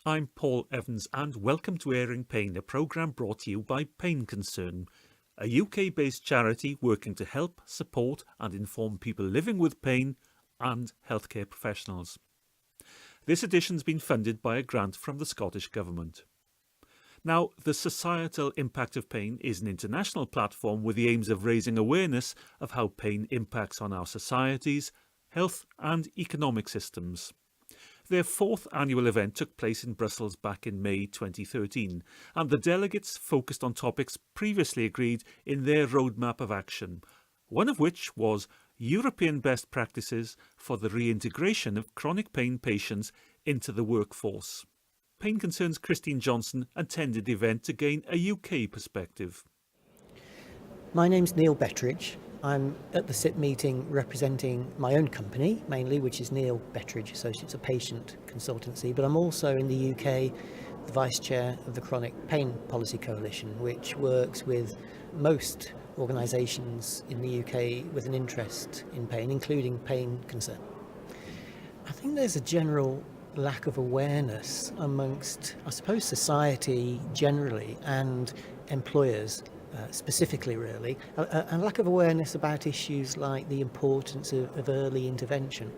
I'm Paul Evans and welcome to Airing Pain, a programme brought to you by Pain Concern, a UK-based charity working to help, support and inform people living with pain and healthcare professionals. This edition's been funded by a grant from the Scottish Government. Now, the Societal Impact of Pain is an international platform with the aims of raising awareness of how pain impacts on our societies, health and economic systems. Their fourth annual event took place in Brussels back in May 2013, and the delegates focused on topics previously agreed in their roadmap of action, one of which was European best practices for the reintegration of chronic pain patients into the workforce. Pain Concern's Christine Johnston attended the event to gain a UK perspective. My name's Neil Betteridge. I'm at the SIP meeting representing my own company, mainly, which is Neil Betteridge Associates, a patient consultancy, but I'm also in the UK the Vice Chair of the Chronic Pain Policy Coalition, which works with most organisations in the UK with an interest in pain, including Pain Concern. I think there's a general lack of awareness amongst, I suppose, society generally and employers specifically, really, a lack of awareness about issues like the importance of early intervention.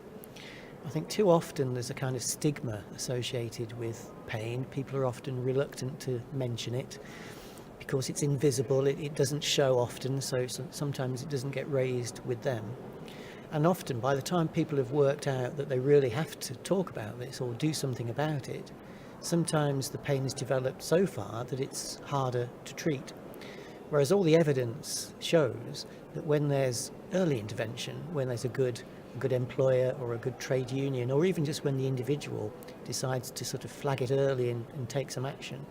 I think too often there's a kind of stigma associated with pain. People are often reluctant to mention it because it's invisible, it doesn't show often, so sometimes it doesn't get raised with them. And often, by the time people have worked out that they really have to talk about this or do something about it, sometimes the pain has developed so far that it's harder to treat. Whereas all the evidence shows that when there's early intervention, when there's a good employer or a good trade union, or even just when the individual decides to sort of flag it early and take some action,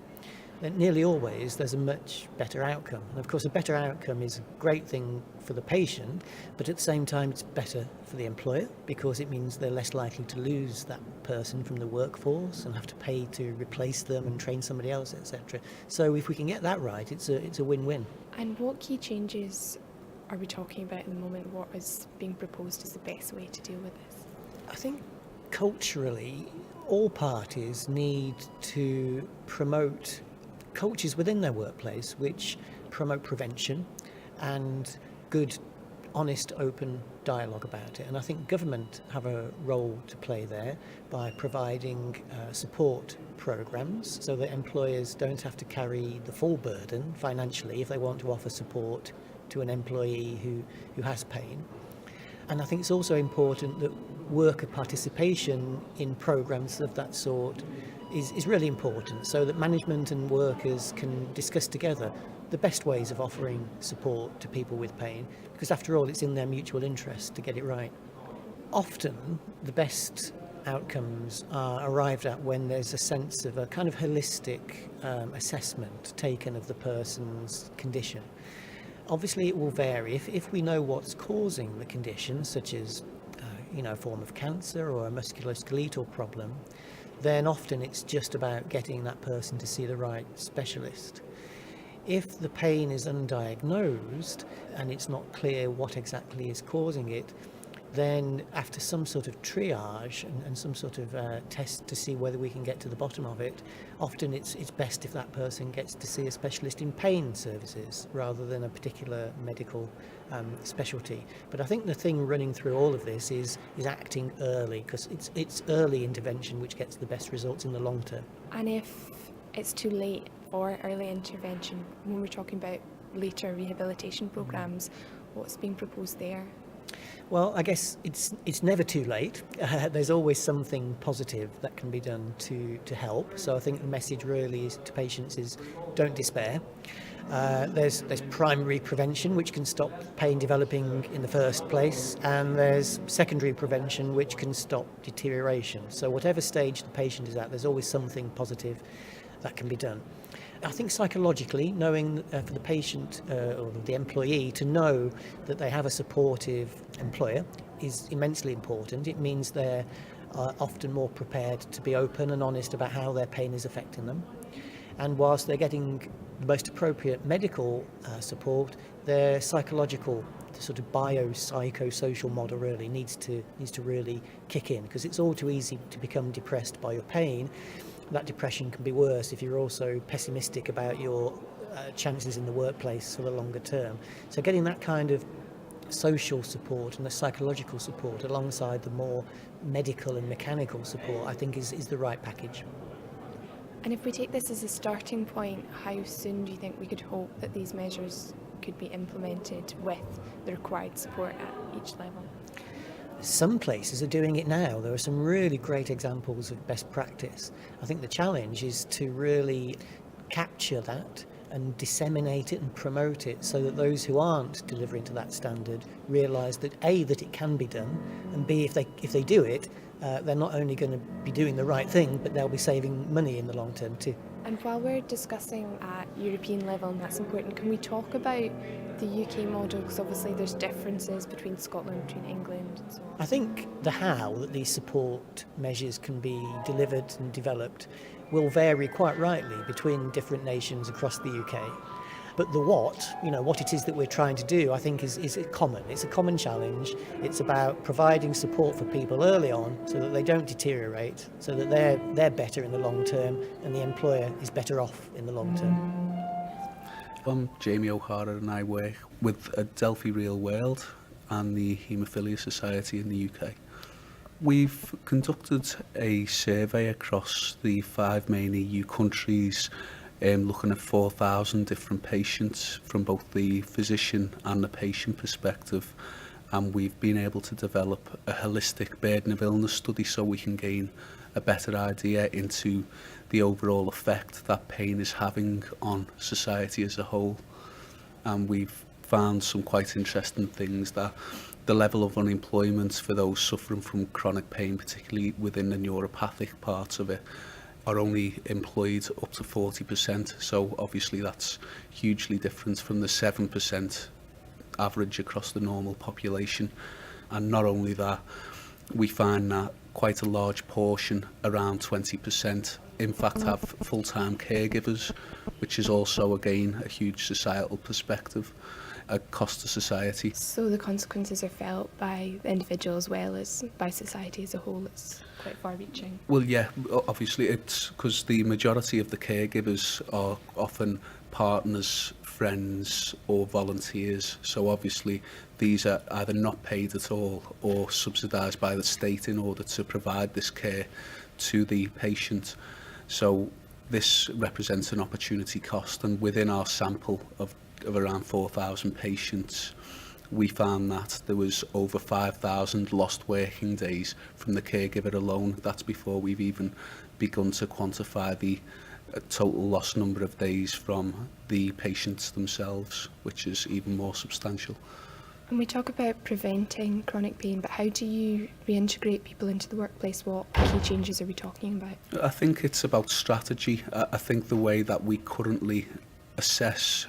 then nearly always there's a much better outcome. And of course, a better outcome is a great thing for the patient, but at the same time it's better for the employer because it means they're less likely to lose that person from the workforce and have to pay to replace them and train somebody else, etc. So if we can get that right, it's a win-win. And what key changes are we talking about at the moment? What is being proposed as the best way to deal with this? I think culturally, all parties need to promote cultures within their workplace which promote prevention and good, honest, open dialogue about it. And I think government have a role to play there by providing support programs so that employers don't have to carry the full burden financially if they want to offer support to an employee who has pain. And I think it's also important that worker participation in programs of that sort is really important, so that management and workers can discuss together the best ways of offering support to people with pain, because after all, it's in their mutual interest to get it right. Often, the best outcomes are arrived at when there's a sense of a kind of holistic assessment taken of the person's condition. Obviously, it will vary. If we know what's causing the condition, such as a form of cancer or a musculoskeletal problem, then often it's just about getting that person to see the right specialist. If the pain is undiagnosed and it's not clear what exactly is causing it, then after some sort of triage and some sort of test to see whether we can get to the bottom of it, often it's best if that person gets to see a specialist in pain services rather than a particular medical specialty. But I think the thing running through all of this is acting early, because it's early intervention which gets the best results in the long term. And if it's too late for early intervention, when we're talking about later rehabilitation programmes, what's being proposed there? Well, I guess it's never too late. There's always something positive that can be done to help. So I think the message really is to patients is don't despair. There's primary prevention, which can stop pain developing in the first place, and there's secondary prevention, which can stop deterioration. So whatever stage the patient is at, there's always something positive that can be done. I think psychologically, knowing for the patient or the employee to know that they have a supportive employer is immensely important. It means they're often more prepared to be open and honest about how their pain is affecting them. And whilst they're getting the most appropriate medical support, their psychological, the sort of biopsychosocial model really needs to really kick in, because it's all too easy to become depressed by your pain. that depression can be worse if you're also pessimistic about your chances in the workplace for the longer term. So getting that kind of social support and the psychological support alongside the more medical and mechanical support, I think is the right package. And if we take this as a starting point, how soon do you think we could hope that these measures could be implemented with the required support at each level? Some places are doing it now. There are some really great examples of best practice. I think the challenge is to really capture that and disseminate it and promote it so that those who aren't delivering to that standard realise that A, that it can be done, and B, if they do it, they're not only going to be doing the right thing, but they'll be saving money in the long term too. And while we're discussing at European level, and that's important, can we talk about the UK model? Because obviously there's differences between Scotland, between England and so on. I think the how that these support measures can be delivered and developed will vary quite rightly between different nations across the UK. But the what it is that we're trying to do, I think is common. It's a common challenge. It's about providing support for people early on so that they don't deteriorate, so that they're better in the long term and the employer is better off in the long term. I'm Jamie O'Hara and I work with Adelphi Real World and the Haemophilia Society in the UK. We've conducted a survey across the 5 main EU countries, looking at 4,000 different patients from both the physician and the patient perspective, and we've been able to develop a holistic burden of illness study so we can gain a better idea into the overall effect that pain is having on society as a whole. And we've found some quite interesting things, that the level of unemployment for those suffering from chronic pain, particularly within the neuropathic parts of it, are only employed up to 40%. So obviously that's hugely different from the 7% average across the normal population. And not only that, we find that quite a large portion, around 20%, in fact have full-time caregivers, which is also again a huge societal perspective, a cost to society. So the consequences are felt by the individual as well as by society as a whole. It's quite far-reaching. Well, yeah, obviously it's because the majority of the caregivers are often partners, friends or volunteers. So obviously these are either not paid at all or subsidised by the state in order to provide this care to the patient. So this represents an opportunity cost, and within our sample of around 4,000 patients, we found that there was over 5,000 lost working days from the caregiver alone. That's before we've even begun to quantify the total lost number of days from the patients themselves, which is even more substantial. And we talk about preventing chronic pain, but how do you reintegrate people into the workplace? What key changes are we talking about? I think it's about strategy. I think the way that we currently assess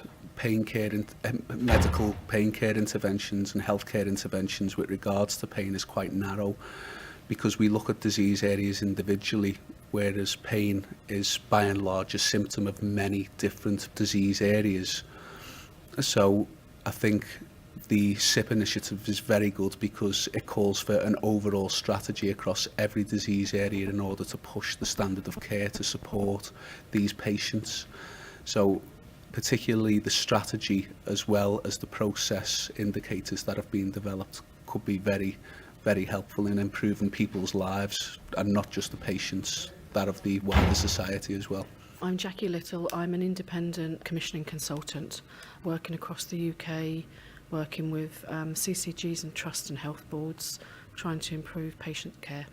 medical pain care interventions and healthcare interventions with regards to pain is quite narrow, because we look at disease areas individually, whereas pain is by and large a symptom of many different disease areas. So I think the SIP initiative is very good because it calls for an overall strategy across every disease area in order to push the standard of care to support these patients. So particularly the strategy as well as the process indicators that have been developed could be very, very helpful in improving people's lives, and not just the patients, that of the wider society as well. I'm Jacqui Lyttle. I'm an independent commissioning consultant working across the UK, working with CCGs and trust and health boards, trying to improve patient care.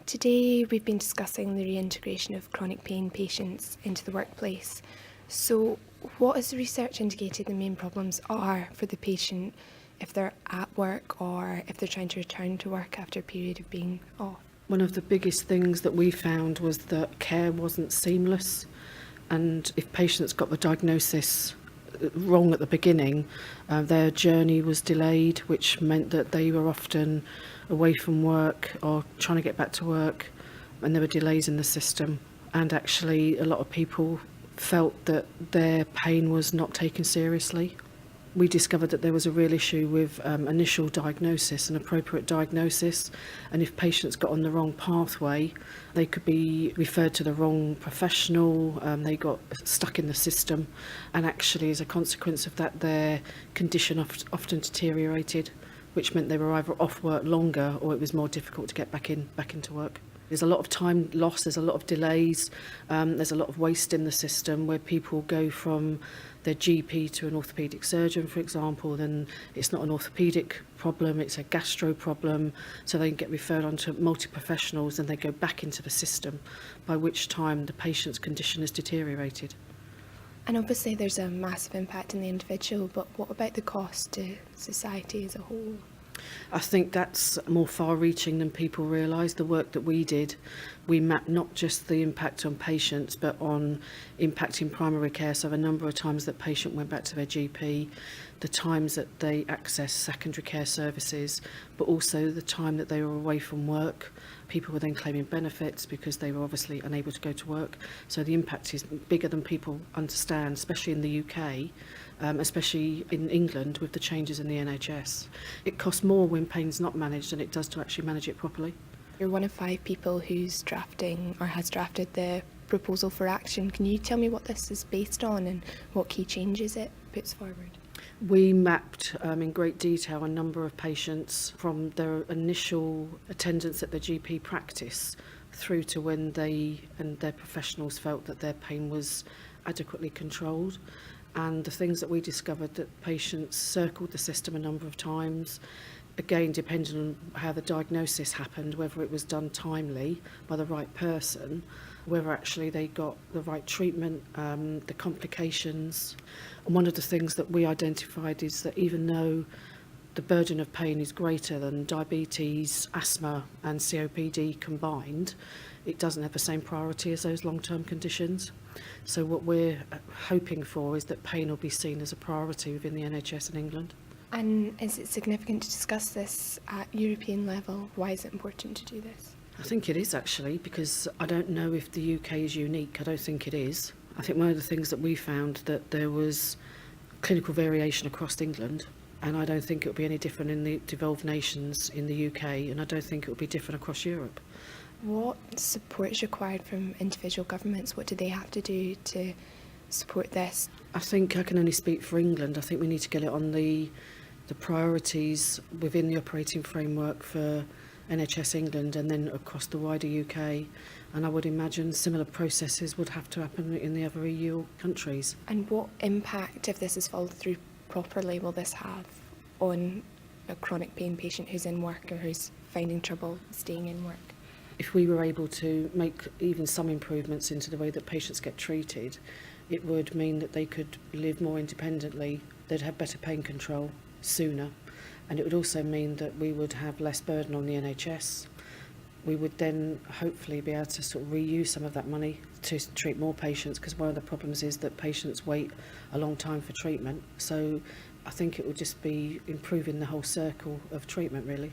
Today we've been discussing the reintegration of chronic pain patients into the workplace. So what has the research indicated the main problems are for the patient if they're at work or if they're trying to return to work after a period of being off? One of the biggest things that we found was that care wasn't seamless, and if patients got the diagnosis wrong at the beginning, their journey was delayed, which meant that they were often away from work or trying to get back to work, and there were delays in the system. And actually a lot of people felt that their pain was not taken seriously. We discovered that there was a real issue with initial diagnosis and appropriate diagnosis, and if patients got on the wrong pathway, they could be referred to the wrong professional, they got stuck in the system, and actually as a consequence of that their condition often deteriorated, which meant they were either off work longer or it was more difficult to get back into work. There's a lot of time loss, there's a lot of delays, there's a lot of waste in the system where people go from their GP to an orthopaedic surgeon, for example, then it's not an orthopaedic problem, it's a gastro problem, so they can get referred on to multi-professionals and they go back into the system, by which time the patient's condition has deteriorated. And obviously there's a massive impact on the individual, but what about the cost to society as a whole? I think that's more far-reaching than people realise. The work that we did, we mapped not just the impact on patients, but on impact in primary care. So the number of times that patient went back to their GP, the times that they accessed secondary care services, but also the time that they were away from work. People were then claiming benefits because they were obviously unable to go to work. So the impact is bigger than people understand, especially in the UK. Especially in England with the changes in the NHS. It costs more when pain's not managed than it does to actually manage it properly. You're one of 5 people who's drafting or has drafted the proposal for action. Can you tell me what this is based on and what key changes it puts forward? We mapped in great detail a number of patients from their initial attendance at the GP practice through to when they and their professionals felt that their pain was adequately controlled. And the things that we discovered, that patients circled the system a number of times, again depending on how the diagnosis happened, whether it was done timely by the right person, whether actually they got the right treatment, the complications. And one of the things that we identified is that even though the burden of pain is greater than diabetes, asthma and COPD combined, it doesn't have the same priority as those long-term conditions. So what we're hoping for is that pain will be seen as a priority within the NHS in England. And is it significant to discuss this at European level? Why is it important to do this? I think it is actually, because I don't know if the UK is unique. I don't think it is. I think one of the things that we found that there was clinical variation across England, and I don't think it will be any different in the devolved nations in the UK, and I don't think it will be different across Europe. What support is required from individual governments? What do they have to do to support this? I think I can only speak for England. I think we need to get it on the priorities within the operating framework for NHS England and then across the wider UK. And I would imagine similar processes would have to happen in the other EU countries. And what impact, if this is followed through properly, will this have on a chronic pain patient who's in work or who's finding trouble staying in work? If we were able to make even some improvements into the way that patients get treated, it would mean that they could live more independently, they'd have better pain control sooner, and it would also mean that we would have less burden on the NHS. We would then hopefully be able to sort of reuse some of that money to treat more patients, because one of the problems is that patients wait a long time for treatment. So I think it would just be improving the whole circle of treatment, really.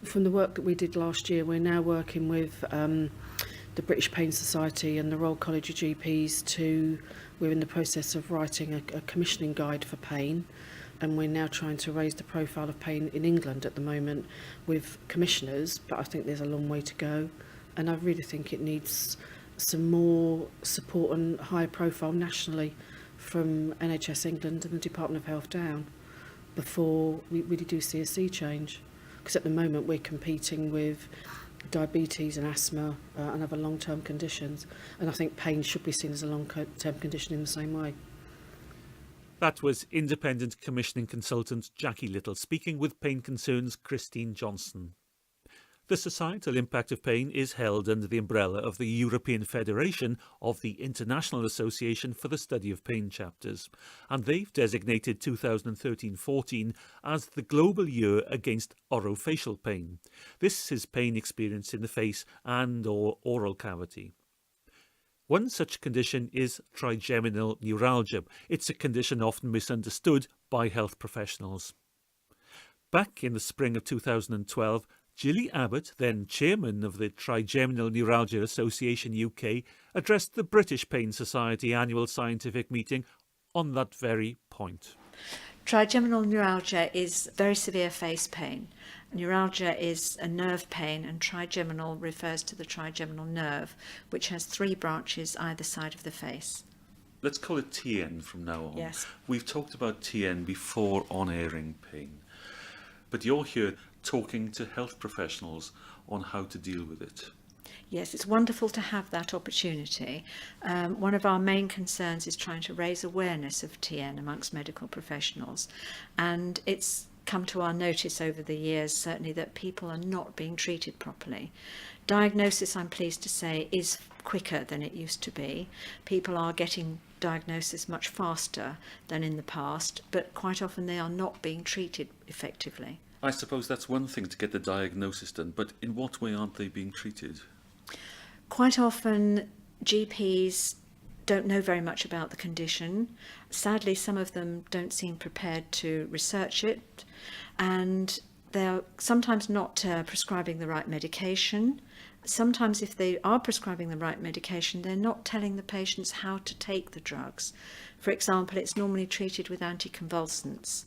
From the work that we did last year, we're now working with the British Pain Society and the Royal College of GPs we're in the process of writing a commissioning guide for pain, and we're now trying to raise the profile of pain in England at the moment with commissioners, but I think there's a long way to go, and I really think it needs some more support and higher profile nationally from NHS England and the Department of Health down before we really do see a sea change. Because at the moment we're competing with diabetes and asthma and other long-term conditions, and I think pain should be seen as a long-term condition in the same way. That was independent commissioning consultant Jacqui Lyttle speaking with Pain Concerns Christine Johnston. The societal impact of pain is held under the umbrella of the European Federation of the International Association for the Study of Pain chapters, and they've designated 2013-14 as the Global Year Against Orofacial Pain. This is pain experienced in the face and or oral cavity. One such condition is trigeminal neuralgia. It's a condition often misunderstood by health professionals. Back in the spring of 2012, Gilly Abbott, then chairman of the Trigeminal Neuralgia Association UK, addressed the British Pain Society annual scientific meeting on that very point. Trigeminal neuralgia is very severe face pain. Neuralgia is a nerve pain, and trigeminal refers to the trigeminal nerve, which has 3 branches either side of the face. Let's call it TN from now on. Yes. We've talked about TN before on Airing Pain, but you're here talking to health professionals on how to deal with it. Yes, it's wonderful to have that opportunity. One of our main concerns is trying to raise awareness of TN amongst medical professionals, and it's come to our notice over the years, certainly, that people are not being treated properly. Diagnosis, I'm pleased to say, is quicker than it used to be. People are getting diagnosis much faster than in the past, but quite often they are not being treated effectively. I suppose that's one thing to get the diagnosis done, but in what way aren't they being treated? Quite often GPs don't know very much about the condition. Sadly, some of them don't seem prepared to research it, and they're sometimes not prescribing the right medication. Sometimes if they are prescribing the right medication, they're not telling the patients how to take the drugs. For example, it's normally treated with anticonvulsants,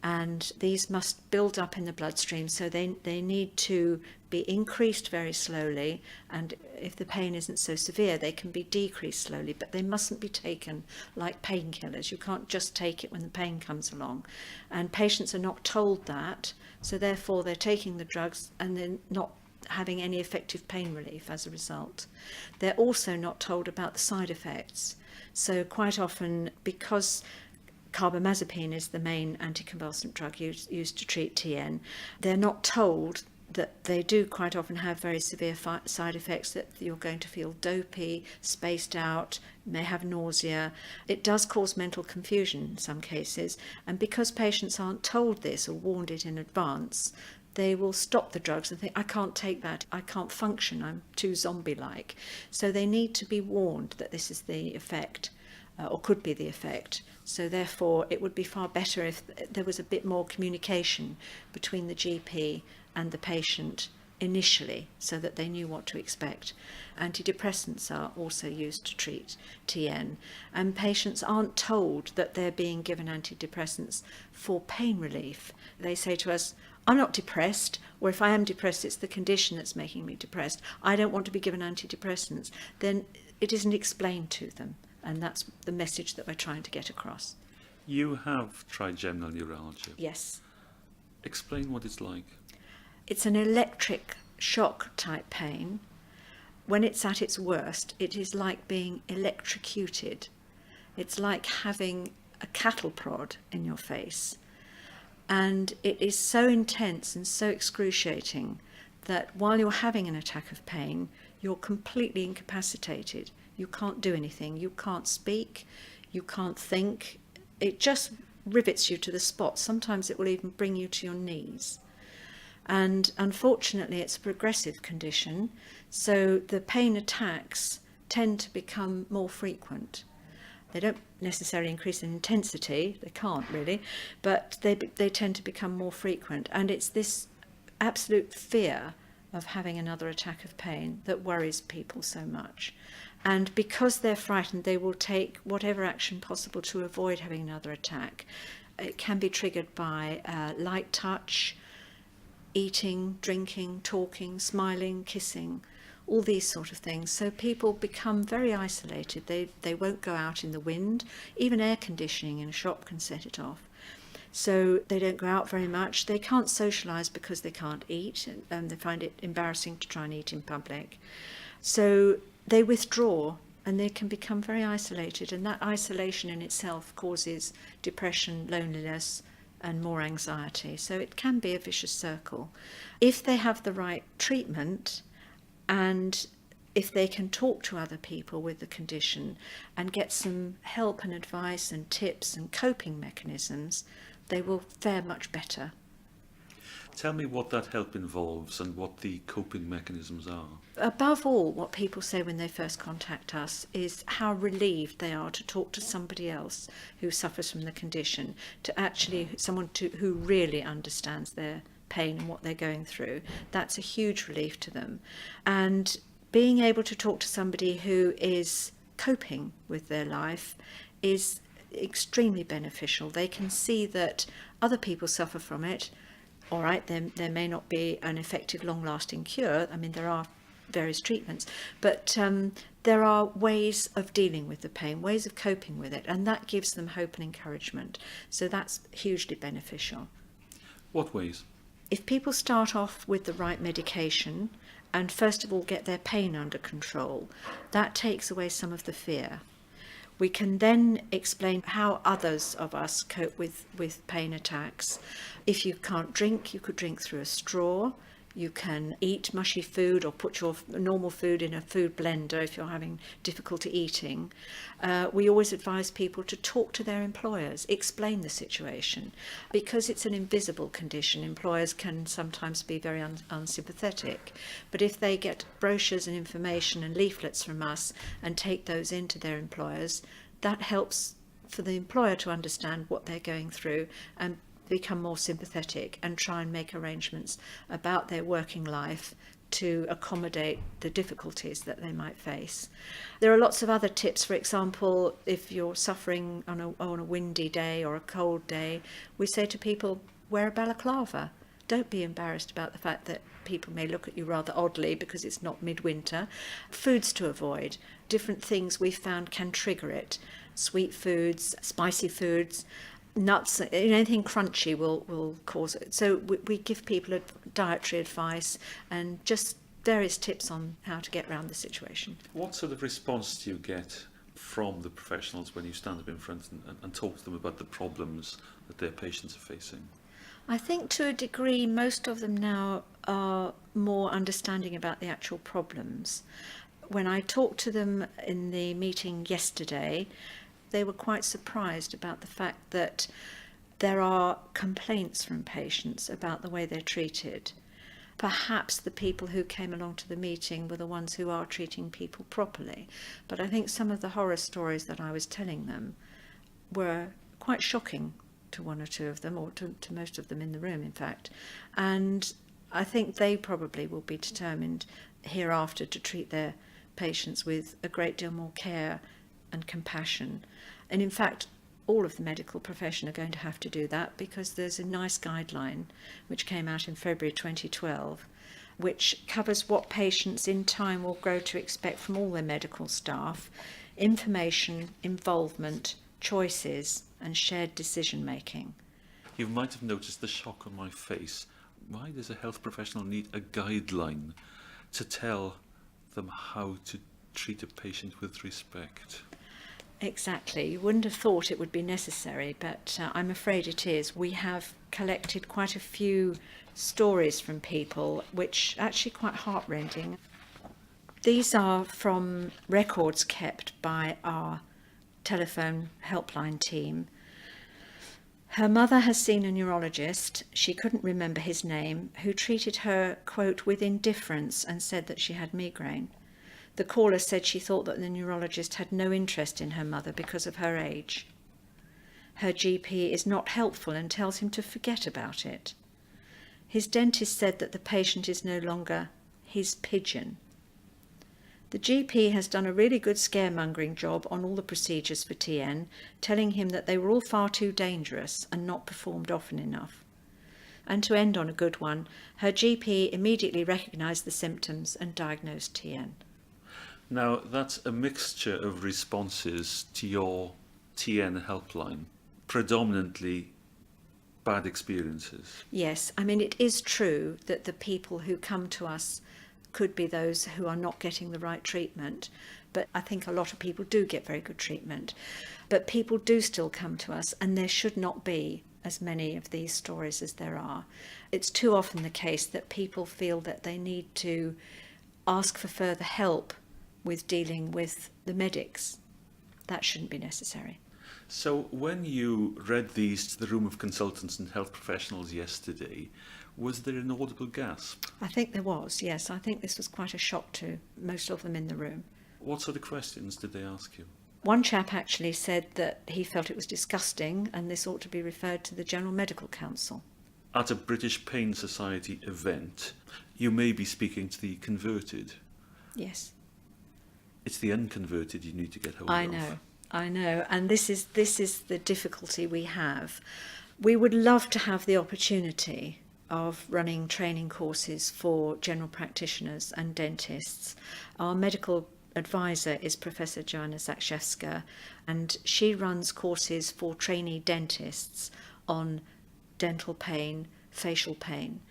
and these must build up in the bloodstream, so they need to be increased very slowly, and if the pain isn't so severe, they can be decreased slowly, but they mustn't be taken like painkillers. You can't just take it when the pain comes along, and patients are not told that, so therefore they're taking the drugs and they're not having any effective pain relief as a result. They're also not told about the side effects, so quite often, because carbamazepine is the main anticonvulsant drug used to treat TN, they're not told that they do quite often have very severe side effects, that you're going to feel dopey, spaced out, may have nausea. It does cause mental confusion in some cases, and because patients aren't told this or warned it in advance, they will stop the drugs and think, I can't take that, I can't function, I'm too zombie-like. So they need to be warned that this is the effect, or could be the effect. So therefore it would be far better if there was a bit more communication between the GP and the patient initially, so that they knew what to expect. Antidepressants are also used to treat TN, and patients aren't told that they're being given antidepressants for pain relief. They say to us, I'm not depressed, or if I am depressed, it's the condition that's making me depressed. I don't want to be given antidepressants. Then it isn't explained to them, and that's the message that we're trying to get across. You have trigeminal neuralgia. Yes. Explain what it's like. It's an electric shock type pain. When it's at its worst, it is like being electrocuted. It's like having a cattle prod in your face. And it is so intense and so excruciating that while you're having an attack of pain, you're completely incapacitated. You can't do anything. You can't speak. You can't think. It just rivets you to the spot. Sometimes it will even bring you to your knees. And unfortunately, it's a progressive condition, so the pain attacks tend to become more frequent. They don't necessarily increase in intensity, they can't really, but they tend to become more frequent. And it's this absolute fear of having another attack of pain that worries people so much. And because they're frightened, they will take whatever action possible to avoid having another attack. It can be triggered by light touch, eating, drinking, talking, smiling, kissing, all these sort of things. So people become very isolated. They won't go out in the wind. Even air conditioning in a shop can set it off. So they don't go out very much. They can't socialise because they can't eat, and they find it embarrassing to try and eat in public. So they withdraw, and they can become very isolated, and that isolation in itself causes depression, loneliness, and more anxiety. So it can be a vicious circle. If they have the right treatment, and if they can talk to other people with the condition and get some help and advice and tips and coping mechanisms, they will fare much better. Tell me what that help involves and what the coping mechanisms are. Above all, what people say when they first contact us is how relieved they are to talk to somebody else who suffers from the condition, to actually someone who really understands their pain and what they're going through. That's a huge relief to them. And being able to talk to somebody who is coping with their life is extremely beneficial. They can see that other people suffer from it. All right, there may not be an effective long-lasting cure. I mean, there are various treatments, but there are ways of dealing with the pain, ways of coping with it, and that gives them hope and encouragement. So that's hugely beneficial. What ways? If people start off with the right medication and first of all get their pain under control, that takes away some of the fear. We can then explain how others of us cope with pain attacks. If you can't drink, you could drink through a straw. You can eat mushy food or put your normal food in a food blender if you're having difficulty eating. We always advise people to talk to their employers, explain the situation. Because it's an invisible condition, employers can sometimes be very unsympathetic. But if they get brochures and information and leaflets from us and take those into their employers, that helps for the employer to understand what they're going through and become more sympathetic and try and make arrangements about their working life to accommodate the difficulties that they might face. There are lots of other tips. For example, if you're suffering on a windy day or a cold day, we say to people, wear a balaclava. Don't be embarrassed about the fact that people may look at you rather oddly because it's not midwinter. Foods to avoid. Different things we've found can trigger it. Sweet foods, spicy foods, nuts, anything crunchy will cause it. So we give people dietary advice and just various tips on how to get around the situation. What sort of response do you get from the professionals when you stand up in front and talk to them about the problems that their patients are facing? I think to a degree most of them now are more understanding about the actual problems. When I talked to them in the meeting yesterday, they were quite surprised about the fact that there are complaints from patients about the way they're treated. Perhaps the people who came along to the meeting were the ones who are treating people properly. But I think some of the horror stories that I was telling them were quite shocking to one or two of them, or to most of them in the room, in fact. And I think they probably will be determined hereafter to treat their patients with a great deal more care and compassion. And in fact, all of the medical profession are going to have to do that, because there's a nice guideline which came out in February 2012, which covers what patients in time will grow to expect from all their medical staff: information, involvement, choices, and shared decision making. You might have noticed the shock on my face. Why does a health professional need a guideline to tell them how to treat a patient with respect? Exactly. You wouldn't have thought it would be necessary, but I'm afraid it is. We have collected quite a few stories from people, which are actually quite heartrending. These are from records kept by our telephone helpline team. Her mother has seen a neurologist, she couldn't remember his name, who treated her, quote, with indifference and said that she had migraine. The caller said she thought that the neurologist had no interest in her mother because of her age. Her GP is not helpful and tells him to forget about it. His dentist said that the patient is no longer his pigeon. The GP has done a really good scaremongering job on all the procedures for TN, telling him that they were all far too dangerous and not performed often enough. And to end on a good one, her GP immediately recognised the symptoms and diagnosed TN. Now, that's a mixture of responses to your TN helpline, predominantly bad experiences. Yes, I mean, it is true that the people who come to us could be those who are not getting the right treatment, but I think a lot of people do get very good treatment. But people do still come to us, and there should not be as many of these stories as there are. It's too often the case that people feel that they need to ask for further help with dealing with the medics. That shouldn't be necessary. So when you read these to the room of consultants and health professionals yesterday, was there an audible gasp? I think there was, yes. I think this was quite a shock to most of them in the room. What sort of questions did they ask you? One chap actually said that he felt it was disgusting and this ought to be referred to the General Medical Council. At a British Pain Society event, you may be speaking to the converted. Yes. It's the unconverted you need to get hold of. I know. I know, and this is the difficulty we have. We would love to have the opportunity of running training courses for general practitioners and dentists. Our medical advisor is Professor Joanna Zakrzewska, and she runs courses for trainee dentists on dental pain, facial pain.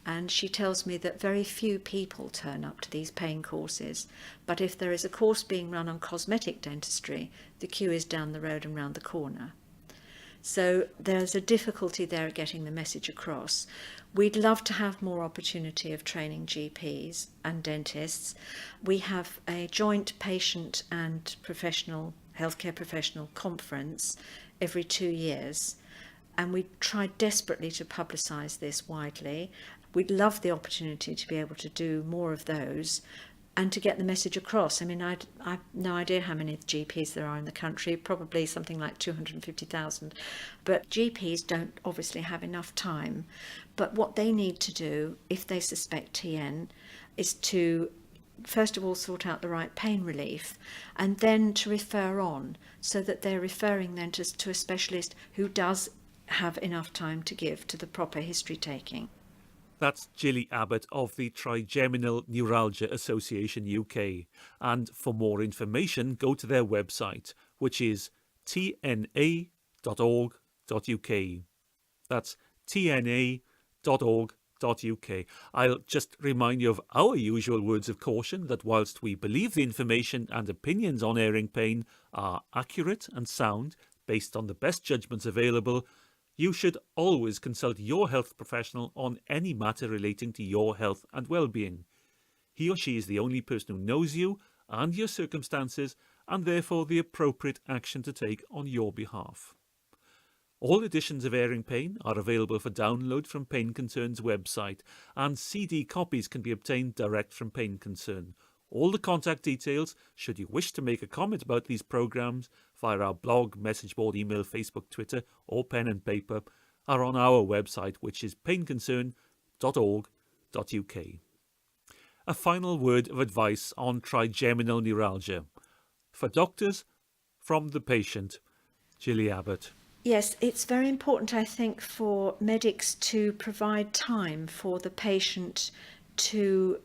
And she tells me that very few people turn up to these pain courses, but if there is a course being run on cosmetic dentistry, the queue is down the road and round the corner. So there's a difficulty there at getting the message across. We'd love to have more opportunity of training GPs and dentists. We have a joint patient and healthcare professional conference every 2 years, and we try desperately to publicise this widely. We'd love the opportunity to be able to do more of those and to get the message across. I mean, I've no idea how many GPs there are in the country, probably something like 250,000. But GPs don't obviously have enough time. But what they need to do, if they suspect TN, is to first of all sort out the right pain relief and then to refer on, so that they're referring then to a specialist who does have enough time to give to the proper history taking. That's Jilly Abbott of the Trigeminal Neuralgia Association UK. And for more information, go to their website, which is tna.org.uk. That's tna.org.uk. I'll just remind you of our usual words of caution that whilst we believe the information and opinions on airing pain are accurate and sound, based on the best judgments available, you should always consult your health professional on any matter relating to your health and well-being. He or she is the only person who knows you and your circumstances, and therefore the appropriate action to take on your behalf. All editions of Airing Pain are available for download from Pain Concern's website, and CD copies can be obtained direct from Pain Concern. All the contact details, should you wish to make a comment about these programmes via our blog, message board, email, Facebook, Twitter or pen and paper, are on our website, which is painconcern.org.uk. A final word of advice on trigeminal neuralgia. For doctors, from the patient, Jilly Abbott. Yes, it's very important, I think, for medics to provide time for the patient to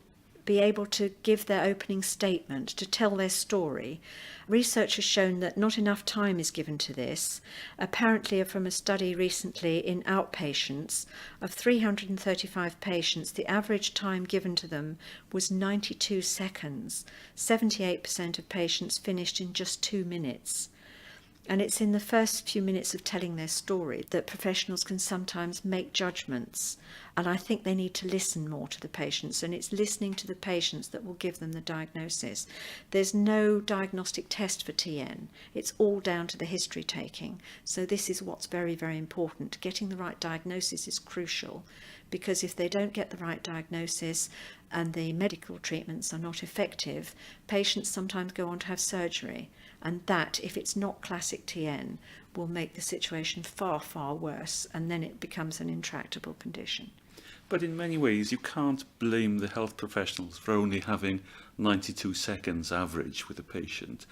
be able to give their opening statement, to tell their story. Research has shown that not enough time is given to this. Apparently, from a study recently in outpatients, of 335 patients, the average time given to them was 92 seconds. 78% of patients finished in just 2 minutes. And it's in the first few minutes of telling their story that professionals can sometimes make judgments. And I think they need to listen more to the patients, and it's listening to the patients that will give them the diagnosis. There's no diagnostic test for TN. It's all down to the history taking. So this is what's very, very important. Getting the right diagnosis is crucial, because if they don't get the right diagnosis and the medical treatments are not effective, patients sometimes go on to have surgery. And that, if it's not classic TN, will make the situation far, far worse, and then it becomes an intractable condition. But in many ways, you can't blame the health professionals for only having 92 seconds average with a patient.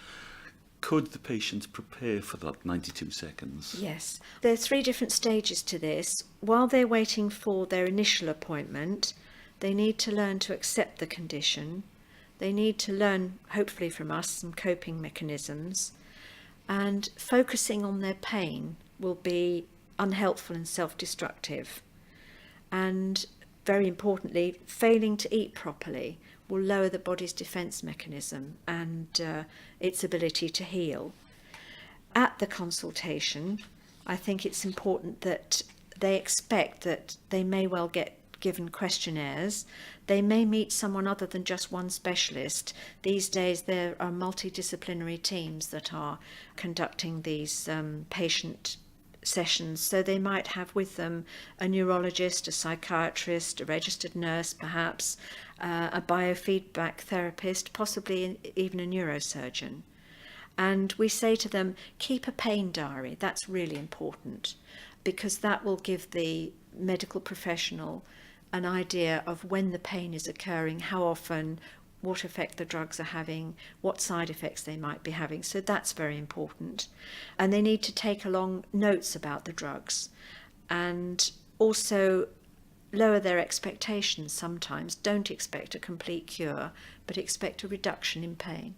Could the patient prepare for that 92 seconds? Yes. There are 3 different stages to this. While they're waiting for their initial appointment, they need to learn to accept the condition. They need to learn, hopefully from us, some coping mechanisms. And focusing on their pain will be unhelpful and self-destructive. And very importantly, failing to eat properly will lower the body's defence mechanism and its ability to heal. At the consultation, I think it's important that they expect that they may well get given questionnaires. They may meet someone other than just one specialist. These days there are multidisciplinary teams that are conducting these patient sessions, so they might have with them a neurologist, a psychiatrist, a registered nurse perhaps, a biofeedback therapist, possibly even a neurosurgeon. And we say to them, keep a pain diary. That's really important, because that will give the medical professional an idea of when the pain is occurring, how often, what effect the drugs are having, what side effects they might be having. So that's very important. And they need to take along notes about the drugs and also lower their expectations sometimes. Don't expect a complete cure, but expect a reduction in pain.